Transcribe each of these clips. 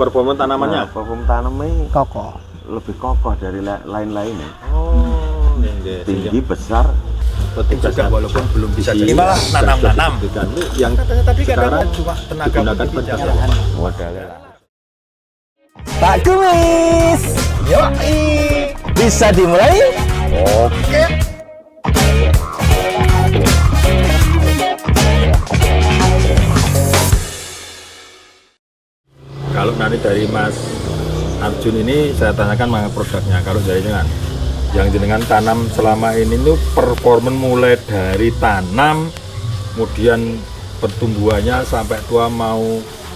performa tanamannya? Performa tanamannya kokoh. Lebih kokoh dari lain-lainnya. Oh, tinggi, besar. Petugas juga walaupun belum bisa Ini malah nanam-nanam. Yang Katanya tadi sekarang cuma tenaga digunakan pencapaian. Modalnya. Pak Kumis, yoi, bisa dimulai? Oke. Kalau nanti dari Mas Arjun ini saya tanyakan mengenai produknya. Kalau dari jenengan, yang jenengan tanam selama ini itu performan mulai dari tanam, kemudian pertumbuhannya sampai tua mau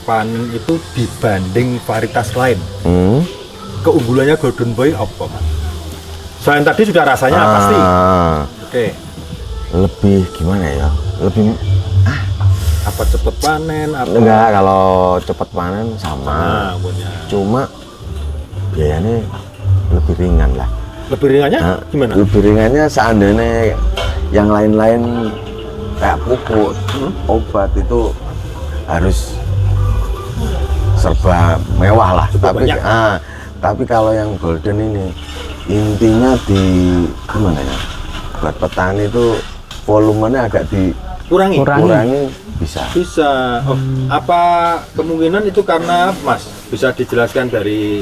panen itu dibanding varietas lain. Keunggulannya Golden Boy apa, Mas? Selain tadi sudah rasanya pasti. Oke. Lebih gimana ya? Lebih Apa cepet panen? Apa? enggak, kalau cepat panen sama. Punya. Cuma biayanya lebih ringan lah. Lebih ringannya gimana? Lebih ringannya seandainya yang lain-lain kayak pupuk, obat itu harus serba mewah lah. Tapi kalau yang Golden ini intinya di gimana ya? Buat petani itu volumenya agak Kurangi. bisa. Oh, apa kemungkinan itu karena Mas bisa dijelaskan dari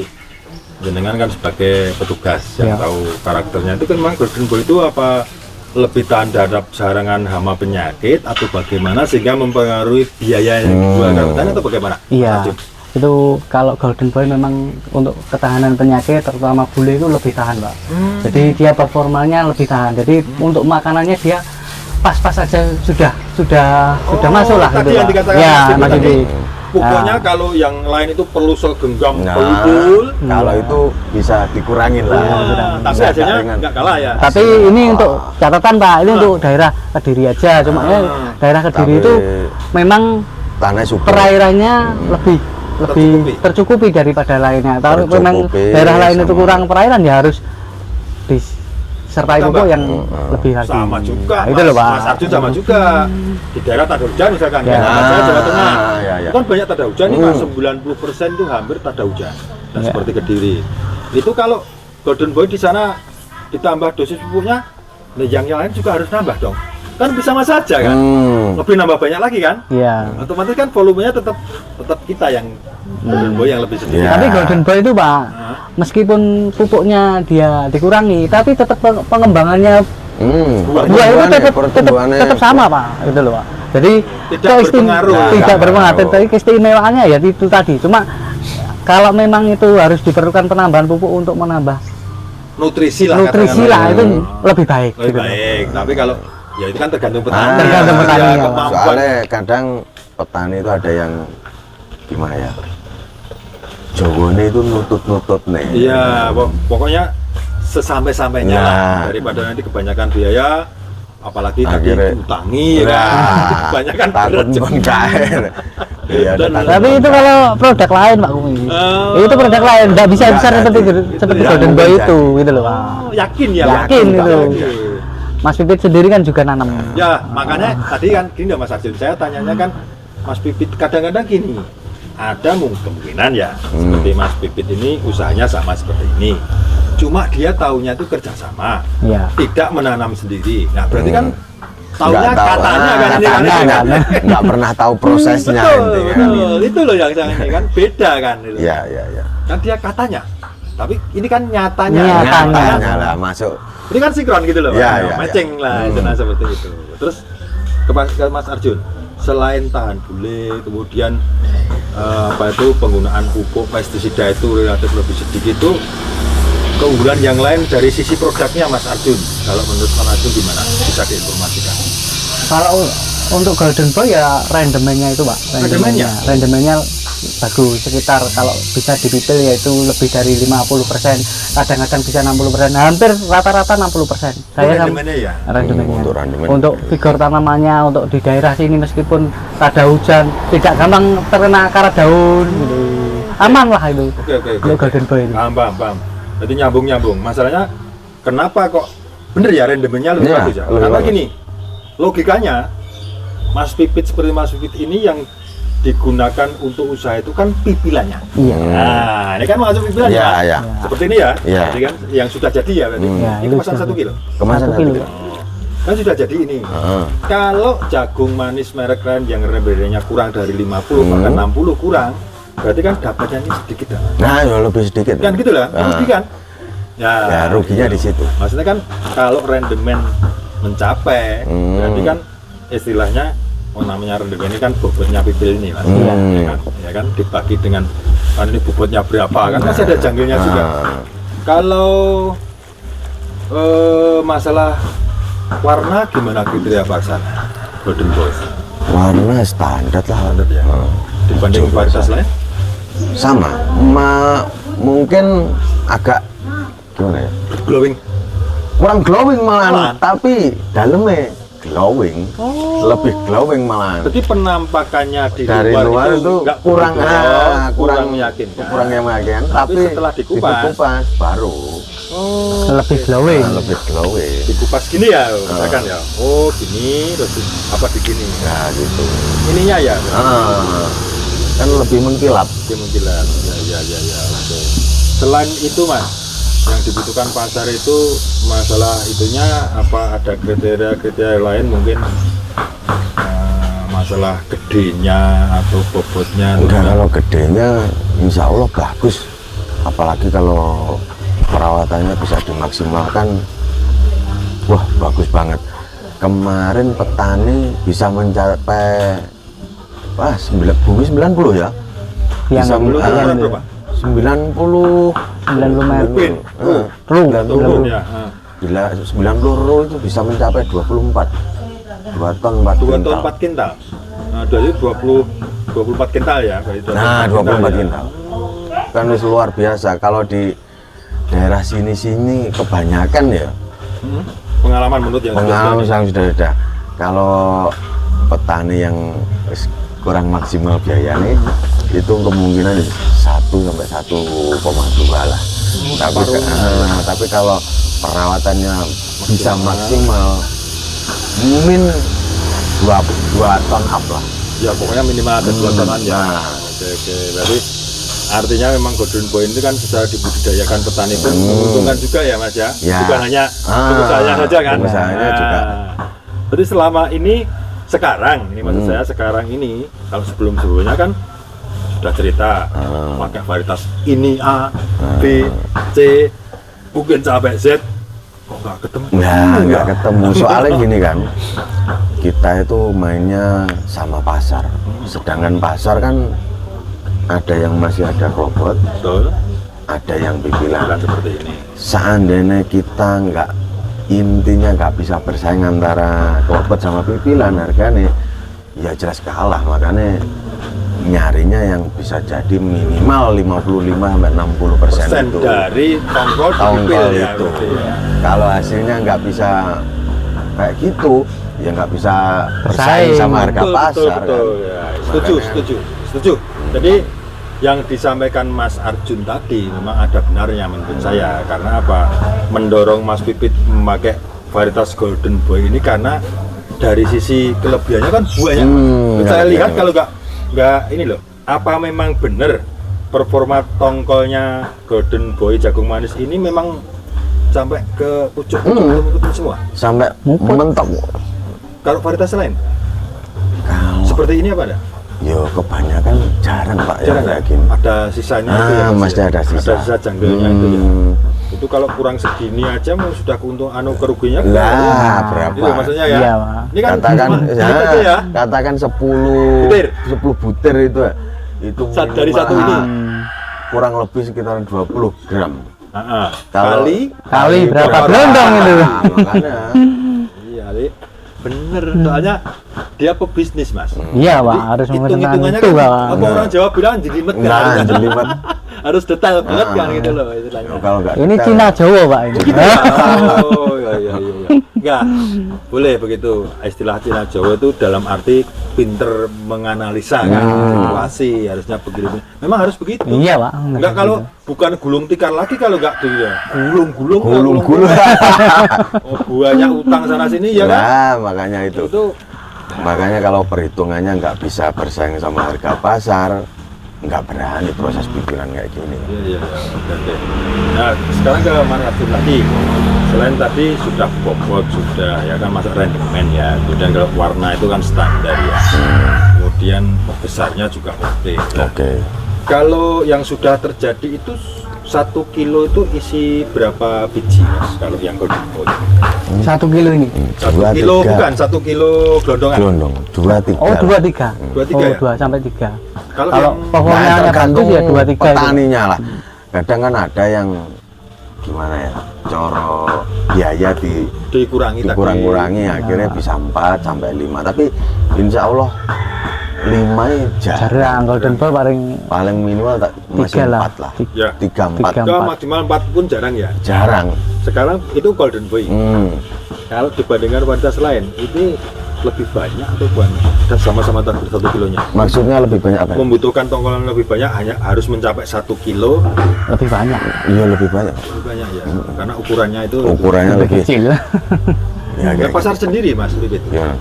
jenengan kan sebagai petugas yang tahu karakternya itu kan memang Golden Boy itu apa lebih tahan terhadap serangan hama penyakit atau bagaimana sehga mempengaruhi biaya yang dijual petani atau bagaimana? Iya. Itu kalau Golden Boy memang untuk ketahanan penyakit terutama bule itu lebih tahan, Pak. Jadi dia performanya lebih tahan. Jadi untuk makanannya dia pas-pas aja sudah masuk lah tadi gitu, yang Pak. dikatakan Ya, Mas Mas tadi. Didi. Pokoknya kalau yang lain itu perlu segenggam Nah, betul. kalau itu bisa dikurangin lah. Tapi Bisa hasilnya ringan. nggak kalah ya. Tapi ini untuk catatan, Pak, ini untuk daerah Kediri aja. Cuma ya daerah Kediri Tapi itu memang tanah subur. perairannya lebih tercukupi daripada lainnya. Kalau memang daerah lain itu kurang perairan ya harus disertai pupuk yang lebih lagi. Sama juga, Nah, itu loh, Pak. Mas Arjun sama juga. Di daerah tak ada hujan misalkan, Ya. saya Jawa Tengah. Ya. Kan banyak tak ada hujan, ini Mas, 90% itu hampir tak ada hujan. Nah, Ya. seperti Kediri. Itu kalau Golden Boy di sana ditambah dosis pupuknya, nah yang lain juga harus nambah dong. Kan bisa mas saja kan, lebih nambah banyak lagi kan? Iya. Otomatis kan volumenya tetap kita yang Golden Boy yang lebih sedikit. Ya. Tapi Golden Boy itu, Pak, meskipun pupuknya dia dikurangi, tapi tetap pengembangannya buah itu tetap sama, Pak. Itu loh, Pak. Jadi Tidak berpengaruh. tidak berpengaruh. Tapi keistimewaannya ya itu tadi. Cuma kalau memang itu harus diperlukan penambahan pupuk untuk menambah nutrisi lah itu lebih baik. Lebih gitu. baik. Tapi kalau ya itu kan tergantung petani. Tergantung petani, ya. Kemampuan. Soalnya kadang petani itu ada yang gimana ya? Jawane itu nutut nih. Iya, pokoknya sesampai-sampainya lah, Nah. daripada nanti kebanyakan biaya, apalagi Akhirnya- tadi utangi ya kan. Kebanyakan takut berat. bongkar. Iya, ada takut Tapi itu bongkar. kalau produk lain, Pak Kumi. Itu produk lain, nggak bisa besar seperti yang Golden Boy mungkin itu, gitu loh, Pak. Oh, yakin ya? Yakin Pak? itu. Yakin. Mas Pipit sendiri kan juga nanam. Ya, makanya tadi kan gini Mas Arjun, saya tanyanya kan Mas Pipit kadang-kadang gini, ada kemungkinan ya seperti Mas Pipit ini usahanya sama seperti ini, cuma dia taunya itu kerjasama, Iya. tidak menanam sendiri. Nah berarti kan taunya Nggak tahu, katanya kan ini katanya kan nggak pernah tahu prosesnya intinya kan. betul, itu loh yang saya ini kan beda kan itu. Iya. Kan dia katanya, tapi ini kan nyatanya. Nyatanya lah masuk. Ini kan sinkron gitu loh, Iya, matching lah, itu seperti itu. Terus ke Mas Arjun, selain tahan bule, kemudian apa itu penggunaan pupuk pestisida itu relatif lebih sedikit itu, keunggulan yang lain dari sisi produknya Mas Arjun, kalau menurut Mas Arjun gimana? Bisa diinformasikan? Kalau untuk Golden Boy ya randomnya itu, Pak. Randomnya bagus, sekitar kalau bisa dipipil yaitu lebih dari 50%, kadang-kadang bisa 60%, hampir rata-rata 60%. Randomnya ya? Untuk randomnya. Untuk vigor tanamannya, untuk di daerah sini meskipun ada hujan, tidak gampang terkena karat daun gitu. Aman lah itu. Oke. Untuk Golden Boy itu. Paham. Jadi nyambung. Masalahnya kenapa kok bener ya randomnya lebih Iya, bagus ya? lebih Karena bagus. gini, logikanya Mas Pipit seperti Mas Pipit ini yang digunakan untuk usaha itu kan pipilannya. Iya. Nah, ini kan masuk pipilannya. Iya, Mas. iya. Seperti ini ya. Iya. Jadi kan yang sudah jadi ya berarti. Ya, Ini itu kemasan sudah. 1 kilo. Kemasan 1 kilo. Kan sudah jadi ini. Heeh. Kalau jagung manis merek lain yang rebenenya kurang dari 50 bahkan 60 kurang, berarti kan dapatnya ini sedikit dah. Nah, ya lebih sedikit. Kan gitu lah, Ah. rugi kan? Ya, ruginya di situ. Maksudnya kan kalau rendemen mencapai, berarti kan istilahnya namanya rendemen ini kan bobotnya pipil ini Mas. Ya kan dibagi dengan kan ini bobotnya berapa kan masih ada janggilnya juga. Kalau masalah warna gimana kriteria Pak Golden Boy? Warna standar lah. Standar ya. Dibanding varietas lain? Sama. Mungkin agak gimana ya? Glowing. Kurang glowing Malahan. malahan, tapi dalamnya glowing. Lebih glowing malahan. Berarti penampakannya di Dari luar itu nggak kurang begitu, kurang meyakinkan. kurang meyakinkan, Tapi tapi setelah dikupas, baru Lebih glowing. lebih glowing. dikupas gini ya, misalkan ya. Oh gini, terus apa begini? Nah, gitu. Ininya ya, Kan lebih mengkilap. kemungkinan. Ya. Oke. Selain itu Mas, yang dibutuhkan pasar itu masalah itunya apa ada kriteria lain mungkin masalah gedenya atau bobotnya? Enggak, kalau gedenya insya Allah bagus. Apalagi kalau perawatannya bisa dimaksimalkan, wah bagus banget. Kemarin petani bisa mencapai bumi 90 ya. Yang Bisa Dulu itu ukuran berapa? 90 90 Pin. Turun ya. Bila 90 row itu bisa mencapai 24 2 ton 4 2 ton kintal. 4 kintal. Nah, jadi 24 kintal ya. Nah, 24 kintal. Kan wis luar biasa. Kalau di daerah sini-sini kebanyakan ya Pengalaman menurut yang pengalaman sudah yang sudah ada. Kalau petani yang kurang maksimal biayanya itu kemungkinan 1 sampai 1,2 lah. Tapi kalau perawatannya bisa maksimal min 2 ton up lah. ya pokoknya minimal ada 2 tonan ya. Nah. Oke. Berarti artinya memang Golden Boy ini kan bisa dibudidayakan petani pun menguntungkan juga ya Mas ya. Ya. Bukan hanya usahanya saja kan. Usahanya juga. Berarti selama ini sekarang ini maksud saya sekarang ini kalau sebelumnya kan sudah cerita pakai varietas ini A, B, C, mungkin sampai Z kok nggak ketemu? Nah, nggak ketemu. Soalnya gini kan, kita itu mainnya sama pasar. Sedangkan pasar kan ada yang masih ada klobot, Betul. ada yang pipilan. Bukan seperti ini. Seandainya kita intinya nggak bisa bersaing antara klobot sama pipilan harganya, ya jelas kalah. Makanya nyarinya yang bisa jadi minimal 55-60% itu. Dari tongkol ke Tongkol pipil ya. itu. berarti ya. Kalau hasilnya nggak bisa kayak gitu, ya nggak bisa bersaing Bersaing. sama harga pasar. Betul. Kan? Ya. Makanya- Setuju. Jadi yang disampaikan Mas Arjun tadi memang ada benarnya menurut saya. Karena apa? Mendorong Mas Pipit memakai varietas Golden Boy ini karena dari sisi kelebihannya kan banyak. Saya nggak lihat banyak. kalau nggak ini loh. Apa memang benar performa tongkolnya Golden Boy jagung manis ini memang sampai ke pucuk semua? Sampai Muput. mentok. Kalau varietas lain Kalau seperti ini apa ada? yo kebanyakan jarang Pak Jarang yang ya? kayak gini. Ada sisanya itu ya, Mas, Masih ya? ada sisa. Ada sisa janggelnya itu ya. Itu kalau kurang segini aja mau sudah keuntungan kerugiannya Lah berapa? Itu maksudnya ya. Iya, Pak. Ini kan Katakan cuma ini aja ya. katakan 10 Butir. 10 butir itu ya. Itu Dari minimal, satu ini. kurang lebih sekitaran 20 gram. Kalau- Kali berapa berapa? gelondong itu? Nah, makanya Iya, Li. Bener. Soalnya dia pebisnis, Mas. Iya, Pak, harus memperhatikan Hitung-hitungannya itu, kan, Pak. apa orang Jawa bilang jelimet kan? nah jelimet. Harus detail banget kan gitu loh istilahnya. Kalau nggak Ini detail, Cina Jawa, Pak, ini. Oh, iya. Enggak, boleh begitu. Istilah Cina Jawa itu dalam arti pinter menganalisa kan situasi, harusnya begitu. Memang harus begitu. Iya, Pak. Enggak kalau bukan gulung tikar lagi kalau enggak tuh ya. Gulung. gulung. Oh, banyak utang sana sini ya kan. Nah, makanya itu. Itu Makanya kalau perhitungannya nggak bisa bersaing sama harga pasar, nggak berani proses pipilan kayak gini. Iya. Oke. Nah, sekarang ke Mas Arjun lagi. Selain tadi sudah bobot, sudah ya kan masak rendemen ya. Kemudian kalau warna itu kan standar ya. Kemudian besarnya juga oke. Nah, Oke. kalau yang sudah terjadi itu 1 kilo itu isi berapa biji Mas? Kalau yang golden boy 1 kilo ini. 1 kilo bukan 1 kilo gelondongan. Gelondong, 2-3. Oh, 2-3. 2-3 Oh, ya? 2 sampai 3. Kalau Kalau yang pohonnya bagus tergantung ya 2-3 itu. petaninya lah. Kadang kan ada yang gimana ya, coro biaya dikurangi dikurang-kurangi akhirnya bisa 4 sampai 5. Tapi insya Allah 5 Jarang golden boy paling minimal masih 3 lah. 4 lah. Ya. 3-4 Tiga. Kalau 4. maksimal 4 pun jarang ya. jarang. Sekarang itu golden boy. Kalau dibandingkan varietas lain, ini lebih banyak atau bukan? Dan sama-sama target 1 kilonya. Maksudnya lebih banyak apa? Membutuhkan tongkolan lebih banyak, hanya harus mencapai 1 kilo Lebih banyak. Iya lebih banyak. lebih banyak ya. Karena ukurannya itu Ukurannya Lebih lebih. kecil. Ya, ya, kayak pasar sendiri Mas Bibit. gitu. Gimana?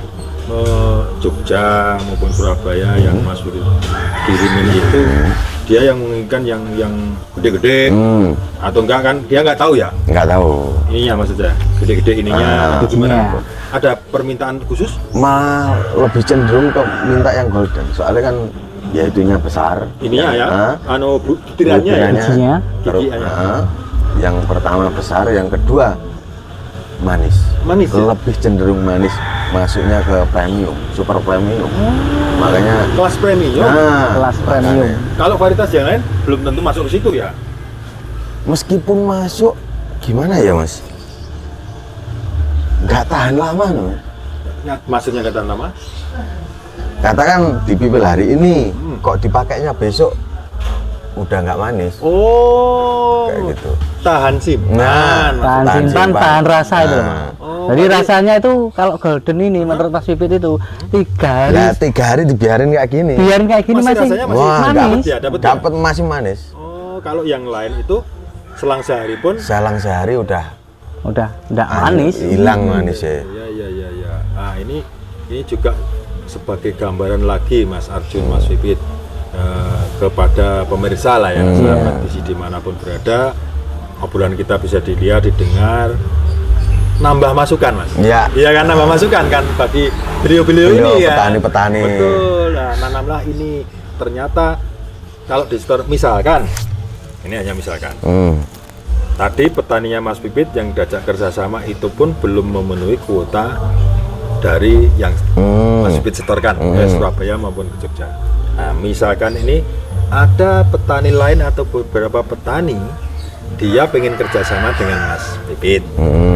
Jogja maupun Surabaya yang Mas Bibit kirimin itu dia yang menginginkan yang gede-gede atau enggak kan dia nggak tahu ya Nggak tahu. ininya maksudnya gede-gede ininya atau gimana? Iya. Ada permintaan khusus? Malah lebih cenderung ke minta yang golden. Soalnya kan ya itunya besar. Ininya ya, Ah, butirannya ya. butirannya. Bijinya. Terus, Gigiannya. yang pertama besar, yang kedua manis. Manis ya? Lebih cenderung manis, masuknya ke premium, super premium. Makanya Kelas premium. Kelas premium. makanya. Kalau varietas yang lain belum tentu masuk ke situ ya. Meskipun masuk, gimana ya Mas? Nggak tahan lama no. Maksudnya kata nama? Katakan dipipil hari ini, kok dipakainya besok udah nggak manis. Oh, Kayak gitu. tahan simpan. Nah, Tahan Tahan simpan, simpan. tahan rasa itu. Nah. Mas. Oh, Jadi berarti- rasanya itu kalau golden ini menurut Mas Pipit itu 3 hari Ya 3 hari dibiarin kayak gini. biarin kayak gini Masih masih, rasanya masih Wah, manis. dapat ya, dapat ya? Dapat masih manis. Oh, kalau yang lain itu selang sehari pun Selang sehari udah Udah manis. hilang manisnya. ya. Nah, ini juga sebagai gambaran lagi Mas Arjun, Mas Pipit kepada pemirsa lah ya, sahabat visi dimanapun berada, obrolan kita bisa dilihat, didengar, nambah masukan Mas. Ya. Iya kan, nambah masukan kan bagi beliau-beliau ini ya. petani-petani. Betul. Nah, nanamlah ini. Ternyata kalau di store misalkan, ini hanya misalkan. Tadi petaninya Mas Pipit yang diajak kerjasama itu pun belum memenuhi kuota dari yang Mas Pipit setorkan ke Surabaya maupun ke Jogja. Nah, misalkan ini ada petani lain atau beberapa petani dia pengen kerjasama dengan Mas Pipit,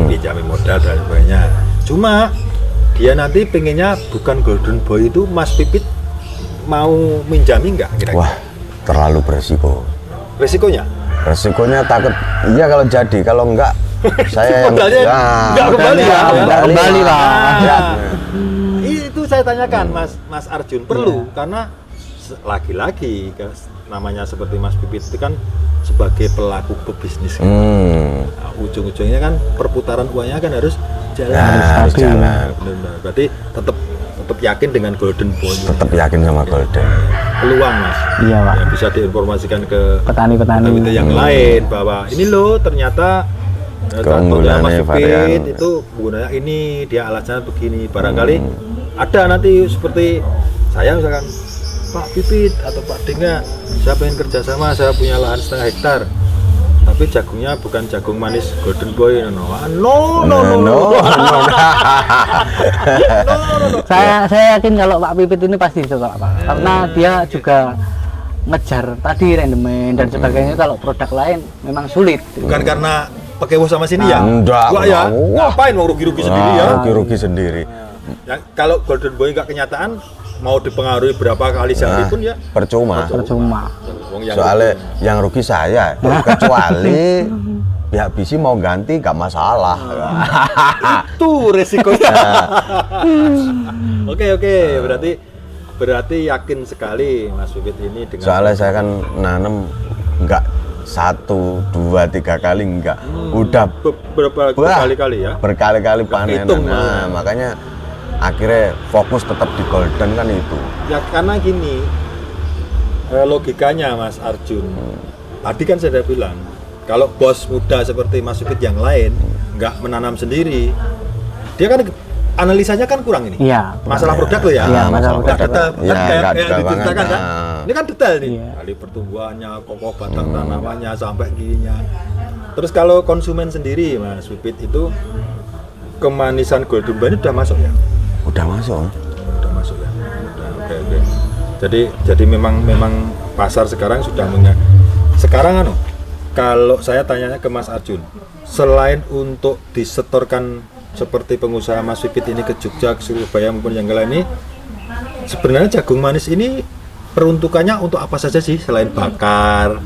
pinjami modal dan sebagainya. Cuma dia nanti pengennya bukan golden boy itu, Mas Pipit mau minjami nggak kira-kira? Wah, terlalu beresiko. Resikonya? Resikonya takut, iya kalau jadi, kalau enggak saya yang Modalnya nggak kembali ya? Nggak kembali lah. Ya. Itu saya tanyakan Mas Arjun perlu karena lagi-lagi namanya seperti Mas Pipit itu kan sebagai pelaku pebisnis kan. Nah, ujung-ujungnya kan perputaran uangnya kan harus jalan. Harus stabil. jalan. Benar. Berarti tetap yakin dengan golden boy. Tetap yakin sama golden. Peluang Mas. Iya, Pak. Ya, bisa diinformasikan ke Petani-petani. petani yang lain bahwa ini loh ternyata Keunggulannya Mas Pipit varian. itu gunanya ini, dia alasannya begini. Barangkali ada nanti seperti saya misalkan Pak Pipit atau Pak Denga, saya pengen kerjasama, saya punya lahan 1/2 hektar, tapi jagungnya bukan jagung manis golden boy, no. Saya yakin kalau Pak Pipit ini pasti ditolak Pak, karena dia juga ngejar tadi rendemen dan sebagainya. Kalau produk lain memang sulit. Bukan karena pakai wah sama sini ya? Enggak, Wah ya, wah. ngapain mau rugi-rugi sendiri ya? Rugi-rugi sendiri. Ya, kalau golden boy nggak kenyataan, mau dipengaruhi berapa kali sehari pun ya Percuma. wong yang Soalnya yang rugi saya, kecuali pihak bisi mau ganti nggak masalah. itu resikonya. Oke, berarti yakin sekali Mas Pipit ini dengan Soalnya saya kan nanam nggak 1, 2, 3 kali enggak, udah beberapa Wah, berkali-kali ya. berkali-kali panen. hitung, Nah, makanya akhirnya fokus tetap di Golden kan itu. Ya karena gini, logikanya Mas Arjun, tadi kan saya udah bilang, kalau bos muda seperti Mas Upit yang lain nggak menanam sendiri, dia kan analisanya kan kurang ini. Iya. Masalah produk loh ya. Iya, masalah Nggak produk. detail, Iya, kan nggak kayak detail diceritakan banget. kan. Ini kan detail nih. Iya. Dari pertumbuhannya, kokoh batang tanamannya sampai gininya. Terus kalau konsumen sendiri Mas Upit itu kemanisan Golden Boy ini udah masuk ya? Udah masuk. Udah masuk ya. Udah, oke. Jadi memang pasar sekarang sudah sekarang kalau saya tanyanya ke Mas Arjun, selain untuk disetorkan seperti pengusaha Mas Pipit ini ke Jogja, ke Surabaya maupun yang lain ini, sebenarnya jagung manis ini peruntukannya untuk apa saja sih selain bakar,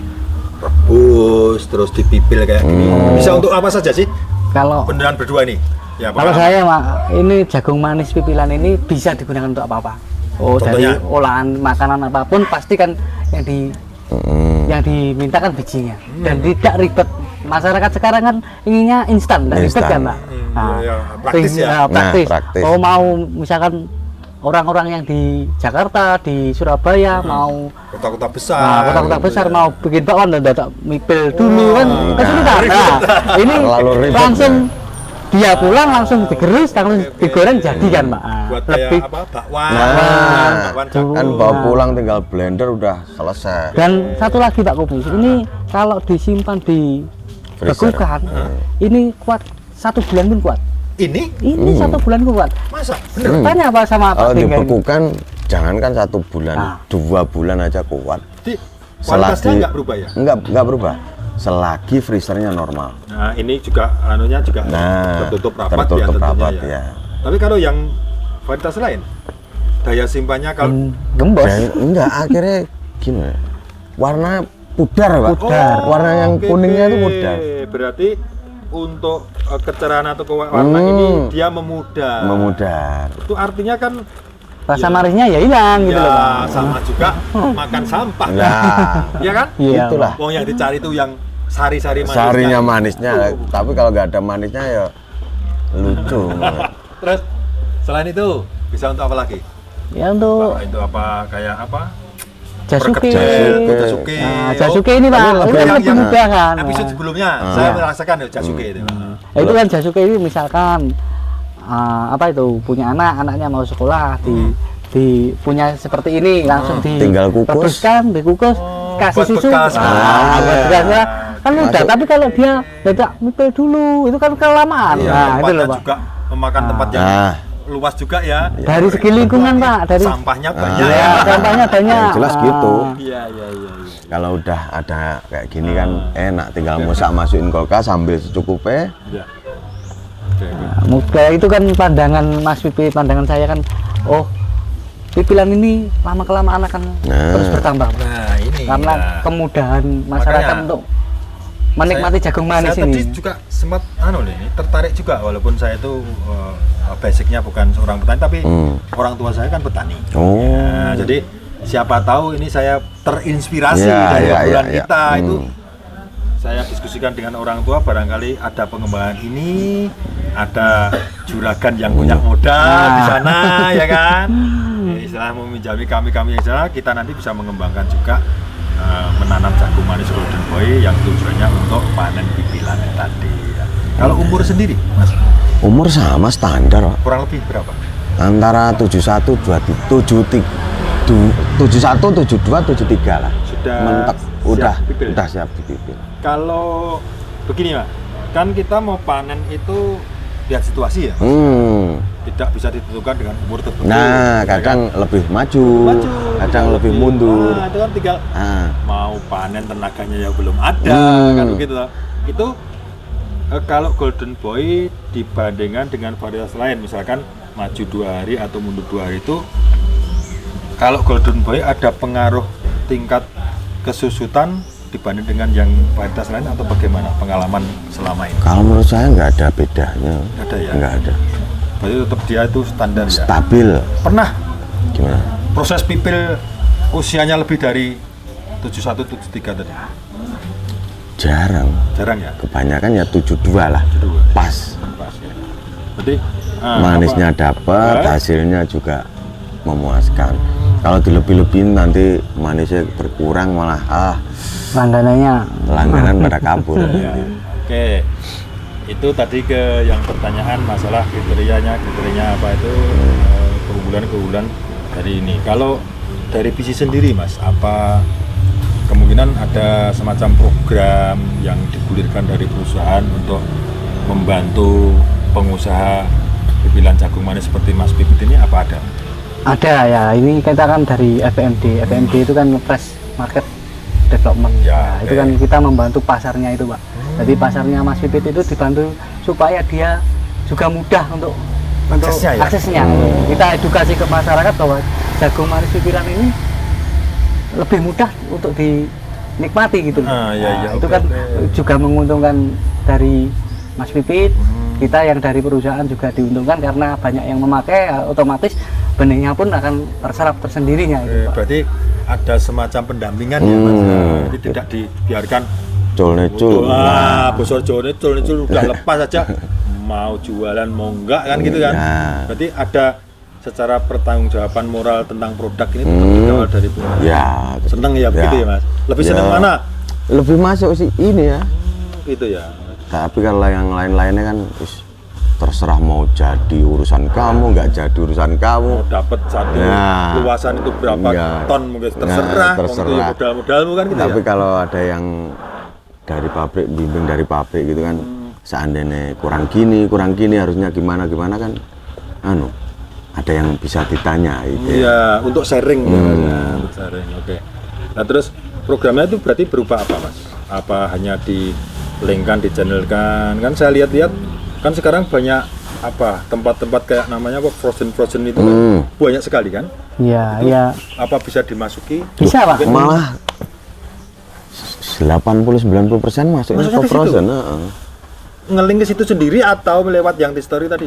rebus, terus dipipil kayak gini? Bisa untuk apa saja sih? Kalau Beneran berdua nih? Ya, kalau pengalaman. saya ini jagung manis pipilan ini bisa digunakan untuk apa-apa. Oh, Contohnya? dari olahan makanan apapun pasti kan yang diminta kan bijinya dan tidak ribet. Masyarakat sekarang kan inginnya instan, tidak ribet kan, Mbak. ya, praktis ya. Praktis. Praktis. Oh, mau misalkan orang-orang yang di Jakarta, di Surabaya mau Kota-kota besar. kota-kota besar mau bikin bakwan dan datang mipil dulu kan kesulitan. Nah, ini Terlalu ribet, langsung dia pulang langsung digerus, langsung digoreng jadi kan, Mbak. Buat kayak apa? Bakwan. Nah, Bakwan tuh. kan bawa pulang tinggal blender udah selesai. Dan satu lagi Pak Kubis, ini kalau disimpan di Freezer. bekukan, ini kuat 1 bulan pun kuat. Ini Ini 1 bulan pun kuat. masa bener? Tanya apa sama Pak Kalau Tinggal ini? dibekukan jangankan 1 bulan, Nah. 2 bulan aja kuat. Jadi kualitasnya nggak berubah ya? Enggak berubah. Selagi freezernya normal. Nah ini juga anunya juga Nah, tertutup rapat tertutup ya tentunya rapat, ya. ya. Tapi kalau yang varietas lain, daya simpannya kalau Gembos. Dan enggak akhirnya gini. Warna pudar, Pak. Pudar. Warna yang oke, kuningnya itu oke. pudar. Berarti untuk kecerahan atau warna ini dia memudar. Memudar. Itu artinya kan Rasa ya, manisnya ya hilang gitu loh, Pak. ya sama juga makan sampah. Nah, Iya kan? Iya, itulah. Wong yang dicari itu yang sari-sari manisnya. Sarinya manisnya, tapi kalau nggak ada manisnya ya lucu. Terus selain itu bisa untuk apa lagi? Ya untuk Itu apa kayak apa? Jasuke. Jasuke. Nah, Jasuke ini Pak, Tapi ini lebih- kan lebih yang mudah kan. Episode sebelumnya saya Iya. merasakan ya Jasuke itu. Nah, itu kan Jasuke ini misalkan apa itu punya anaknya mau sekolah punya seperti ini langsung Tinggal kukus. rebuskan, dikukus, kasih buat susu. bekas. Buat Iya. bekas ya. Kan udah, Masuk. tapi kalau dia tidak mipil dulu itu kan kelamaan. Iya, Nah, itu tempatnya loh, Pak. juga memakan tempat yang Nah, luas juga ya. Dari segi lingkungan, Pak, dari Sampahnya banyak ya, ya. sampahnya banyak. Yang jelas gitu. Iya, iya, iya. kalau udah ada kayak gini kan enak, tinggal masak masukin kulkas sambil secukupnya. Iya. Oke, oke. Mudah itu kan pandangan Mas Pipi, pandangan saya kan, oh pipilan ini lama kelamaan akan Nah. terus bertambah, Pak. Nah, ini. Karena nah. kemudahan masyarakat Makanya, untuk menikmati jagung manis saya ini. tadi juga sempat ini tertarik juga walaupun saya itu basicnya bukan seorang petani tapi orang tua saya kan petani. Oh. Ya, jadi siapa tahu ini saya terinspirasi Ya, dari ya, obrolan ya, ya. kita itu. Saya diskusikan dengan orang tua, barangkali ada pengembangan ini, ada juragan yang punya modal di sana, ya kan? Ya, istilah meminjami kami yang sana, kita nanti bisa mengembangkan juga menanam jagung manis Golden Boy yang tujuannya untuk panen pipilan tadi. Ya. Kalau umur sendiri, Mas, Umur sama standar, Pak. kurang lebih berapa? Antara 71, 72, 73 lah. Sudah mentek, siap udah pipil? udah siap dipipil. Kalau begini, Mas, kan kita mau panen itu lihat situasi ya. Tidak bisa ditentukan dengan umur tertentu. Nah, ya kadang kan? lebih maju, kadang lebih mundur. Nah, itu kan tinggal Ah, mau panen tenaganya ya belum ada, kan begitu lah. Itu kalau Golden Boy dibandingkan dengan varietas lain, misalkan maju 2 hari atau mundur 2 hari itu, kalau Golden Boy ada pengaruh tingkat kesusutan dibanding dengan yang varietas lain atau bagaimana pengalaman selama ini? kalau menurut saya nggak ada bedanya. Nggak ada ya? Nggak ada. Berarti tetap dia itu standar ya. Stabil. Pernah Gimana? proses pipil usianya lebih dari 71, 73 tadi? Jarang. Jarang ya? Kebanyakan ya 72 lah. 72. Pas. Pas ya. Berarti manisnya dapat, hasilnya juga memuaskan. Kalau dilebih-lebihin nanti manisnya berkurang malah langganan pada kabur. Ya. Oke, itu tadi ke yang pertanyaan masalah kriterianya apa itu keunggulan dari ini. Kalau dari PC sendiri Mas, apa kemungkinan ada semacam program yang digulirkan dari perusahaan untuk membantu pengusaha pipilan jagung manis seperti Mas Pipit ini, apa ada? Ada ya, ini kita kan dari FMD itu kan Fresh Market Development Ya, itu kan kita membantu pasarnya itu Pak. Jadi pasarnya Mas Pipit itu dibantu supaya dia juga mudah untuk aksesnya. Kita edukasi ke masyarakat bahwa jagung manis pipilan ini lebih mudah untuk dinikmati gitu. Itu kan juga menguntungkan dari Mas Pipit. Kita yang dari perusahaan juga diuntungkan karena banyak yang memakai, otomatis benihnya pun akan terserap tersendirinya itu, Pak. Berarti ada semacam pendampingan ya Mas. Jadi tidak dibiarkan Cul-necul. Bosor cul-necul udah lepas aja mau jualan mau enggak kan gitu kan. Berarti ada secara pertanggungjawaban moral tentang produk ini tetap dikawal dari pengusaha. Ya, Seneng ya begitu ya Mas. Lebih seneng mana? Lebih masuk sih ini ya. Gitu ya. Tapi kalau yang lain-lainnya kan terserah mau jadi urusan kamu, nggak jadi urusan kamu. Mau dapat satu luasan itu berapa ton mungkin terserah. Modal-modalmu kan gitu. Tapi ya. kalau ada yang dari pabrik, bimbing dari pabrik gitu kan, seandainya kurang gini harusnya gimana kan, ada yang bisa ditanya gitu. Iya, untuk sharing ya, untuk sharing. Oke. Nah terus programnya itu berarti berupa apa Mas? Apa hanya di-linkkan, di-channelkan? Kan saya lihat-lihat kan sekarang banyak tempat-tempat kayak namanya frozen itu kan banyak sekali kan? Iya. Apa bisa dimasuki? Bisa Pak. Malah 80-90% masuknya ke frozen. Ngeling ke situ sendiri atau melewat yang di story tadi?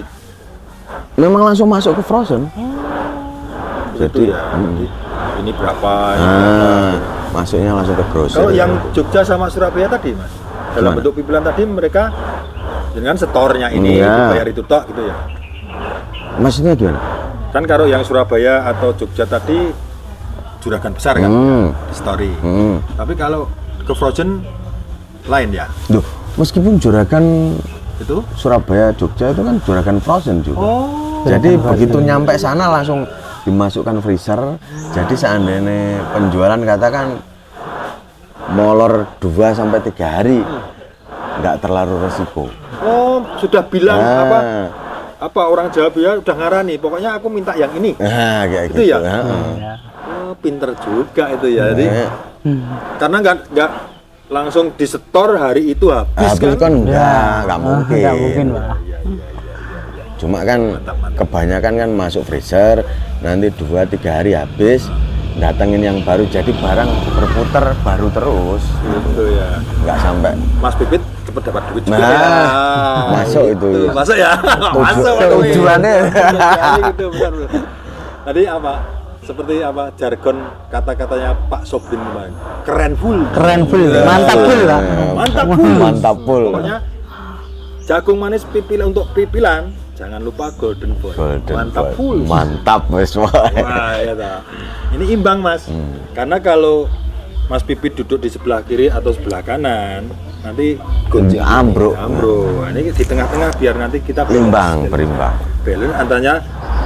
Memang langsung masuk ke frozen. Jadi ini berapa? Masuknya langsung ke frozen. Kalau yang Jogja sama Surabaya tadi Mas, dalam bentuk pipilan tadi mereka dengan setornya ini dibayar itu tok gitu ya? Maksudnya gimana? Kan kalau yang Surabaya atau Jogja tadi juragan besar kan di story. Tapi kalau ke frozen lain ya? Duh, meskipun juragan Itu? Surabaya, Jogja itu kan juragan frozen juga. Jadi begitu nyampe sana langsung dimasukkan freezer. Jadi seandainya penjualan katakan molor 2-3 hari, nggak terlalu resiko. Oh, sudah bilang apa orang Jawa bilang udah ngarani. Pokoknya aku minta yang ini. Kayak gitu ya? Ya. Pinter juga itu ya. Jadi karena nggak langsung disetor hari itu habis kan nggak mungkin. Nggak mungkin Pak. Cuma kan kebanyakan kan masuk freezer, nanti 2-3 hari habis, datengin yang baru, jadi barang berputar baru terus. Gitu ya. Nggak sampai Mas Pipit cepet dapat duit juga ya. Masuk itu. Masuk ya. Masuk tujuannya. Gitu, benar. Tadi apa? Seperti apa jargon kata-katanya Pak Sobrin kemarin. Keren full, mantap full Pak. Mantap full. Pokoknya jagung manis pipilan untuk pipilan, jangan lupa Golden Boy. Mantap full. Mantap Mas. Wah, ya ta. Ini imbang Mas. Karena kalau Mas Pipit duduk di sebelah kiri atau sebelah kanan, nanti ambruk. Nah, ini di tengah-tengah biar nanti kita berimbang. Balance antara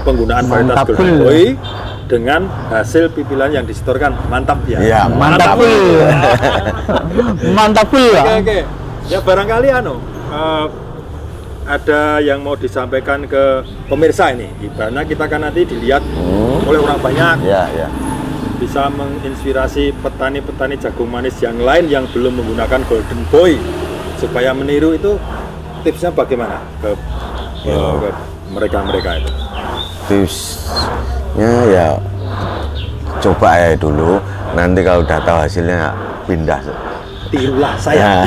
penggunaan varietas Golden Boy dengan hasil pipilan yang disetorkan. Mantap ya. Iya, mantap. Mantap full. Oke. Ya barangkali ada yang mau disampaikan ke pemirsa ini. Ibaratnya kita kan nanti dilihat oleh orang banyak. Iya. Bisa menginspirasi petani-petani jagung manis yang lain yang belum menggunakan Golden Boy supaya meniru itu. Tipsnya bagaimana ke mereka itu? Tipsnya ya coba ya dulu, nanti kalau udah tahu hasilnya pindah. Tirulah saya.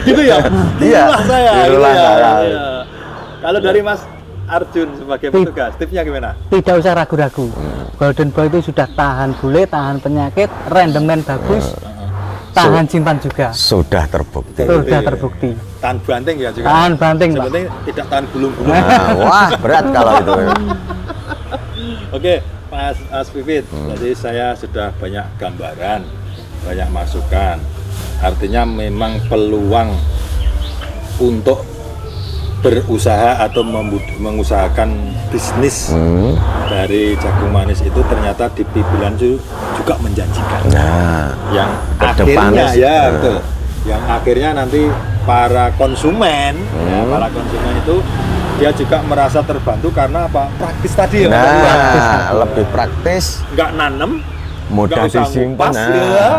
Gitu ya. Tirulah saya. Ya. Kalau dari Mas Arjun sebagai petugas, tipsnya gimana? Tidak usah ragu-ragu. Golden Boy itu sudah tahan bule, tahan penyakit, rendemen bagus. tahan simpan juga. Sudah terbukti. Sudah terbukti. Tahan banting ya juga. Tahan banting, Pak. Sebenarnya tidak tahan gulung-gulung. Nah, wah, berat kalau itu. Oke, Mas Pipit. Jadi saya sudah banyak gambaran, banyak masukan. Artinya memang peluang untuk berusaha atau mengusahakan bisnis dari jagung manis itu ternyata di Pipilan juga menjanjikan. Nah, Yang kedepannya akhirnya ya betul. Yang akhirnya nanti para konsumen, ya, para konsumen itu dia juga merasa terbantu karena apa? Praktis tadi ya. nah lebih praktis, Nggak nanem, mudah nggak usah disimpan. ngupas, ya.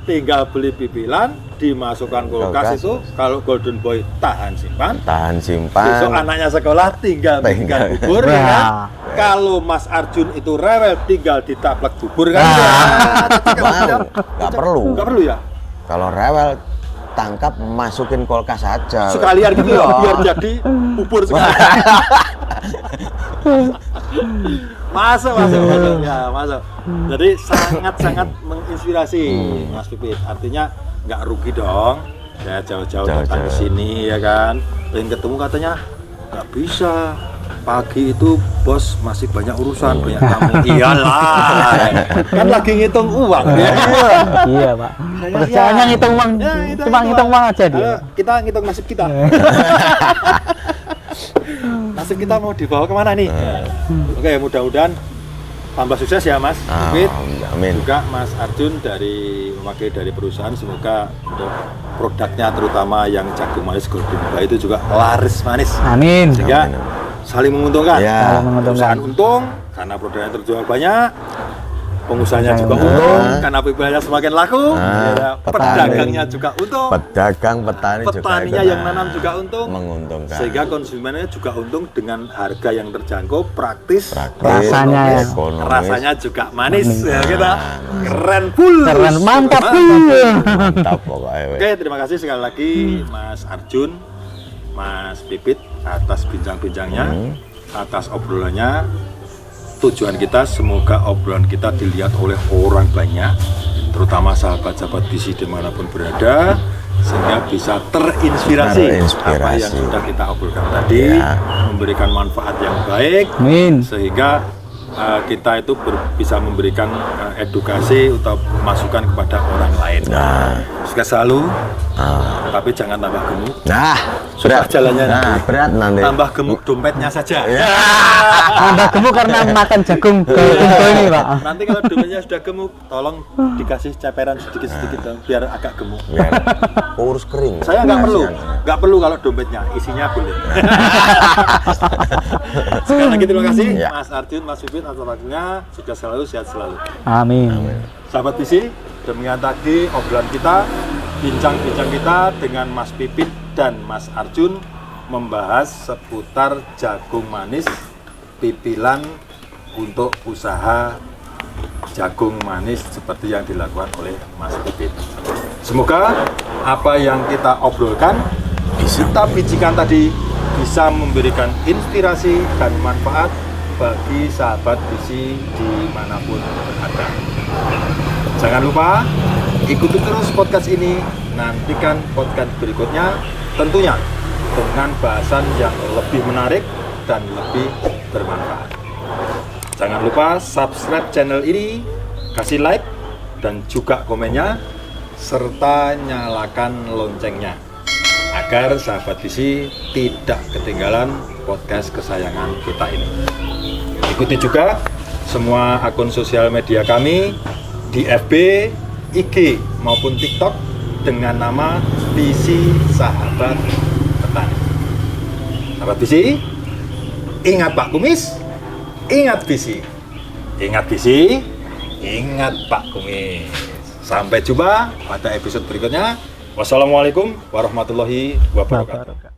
Tinggal beli pipilan, dimasukkan kulkas Kulkas. itu. Kalau Golden Boy tahan simpan. Tahan simpan. Besok anaknya sekolah tinggal bikinkan bubur, ya kan? Wah. Kalau Mas Arjun itu rewel, tinggal ditaplek bubur kan? Wow, nggak perlu. Nggak perlu ya? Kalau rewel tangkap masukin kulkas aja. Sekalian gitu ya, biar jadi bubur sekalian. Masuk. Ya, masuk. Jadi sangat-sangat menginspirasi Mas Pipit. Artinya nggak rugi dong. Ya jauh-jauh datang ke sini ya kan. Pengen ketemu katanya nggak bisa. Pagi itu bos masih banyak urusan, banyak tamu. Iyalah. Kan lagi ngitung uang ya. Iya, Pak. Pekerjaannya ngitung uang, cuma ngitung uang aja dia. Ayo, kita ngitung nasib kita. Nasib kita mau dibawa kemana nih? Oke, mudah-mudahan tambah sukses ya Mas Pipit. Amin. Juga Mas Arjun mewakili dari perusahaan, semoga untuk produknya terutama yang jagung manis Golden Boy itu juga laris manis. Amin. Sehingga Amin. saling menguntungkan. Ya. Saling menguntungkan. Perusahaan untung karena produknya terjual banyak. Pengusahanya juga Nah. untung karena pipilnya semakin laku. Nah, Ya, petani. pedagangnya juga untung. Pedagang, petani juga Petaninya ikut, yang nanam juga untung. menguntungkan. Sehingga konsumennya juga untung dengan harga yang terjangkau, praktis, Rasanya. ekonomis, rasanya juga manis. Ya, kita keren full. Keren, mantap. Mantap pokoknya. Oke, terima kasih sekali lagi Mas Arjun, Mas Pipit atas bincang-bincangnya, atas obrolannya. Tujuan kita semoga obrolan kita dilihat oleh orang banyak, terutama sahabat-sahabat visi dimanapun berada, sehingga bisa terinspirasi apa yang sudah kita obrolkan tadi, memberikan manfaat yang baik, Amin. sehingga kita itu bisa memberikan edukasi atau masukan kepada orang lain. Nah, Sukses selalu, tapi jangan tambah gemuk. nah, Susah jalannya. Nah, berat nanti. Tambah gemuk dompetnya saja. Tambah gemuk karena makan jagung Golden Boy ini, Pak. Nanti kalau dompetnya sudah gemuk, tolong dikasih ceperan sedikit-sedikit dong, biar agak gemuk. Biar urus kering. Saya nggak perlu kalau dompetnya, isinya boleh. Sekali lagi terima kasih Ya. Mas Arjun, Mas Pipit atas waktunya. Sukses selalu, sehat selalu. Amin. Sahabat visi, demikian tadi obrolan kita, bincang-bincang kita dengan Mas Pipit dan Mas Arjun membahas seputar jagung manis pipilan untuk usaha jagung manis seperti yang dilakukan oleh Mas Pipit. Semoga apa yang kita obrolkan, kita bicarakan tadi bisa memberikan inspirasi dan manfaat bagi sahabat visi dimanapun berada. Jangan lupa ikuti terus podcast ini, nantikan podcast berikutnya tentunya dengan bahasan yang lebih menarik dan lebih bermanfaat. Jangan lupa subscribe channel ini, kasih like dan juga komennya, serta nyalakan loncengnya agar sahabat visi tidak ketinggalan podcast kesayangan kita ini. Ikuti juga semua akun sosial media kami di FB, IG maupun TikTok dengan nama Visi Sahabat Petani. Sahabat visi, ingat Pak Kumis, ingat visi. Ingat visi, ingat Pak Kumis. Sampai jumpa pada episode berikutnya. Wassalamualaikum warahmatullahi wabarakatuh.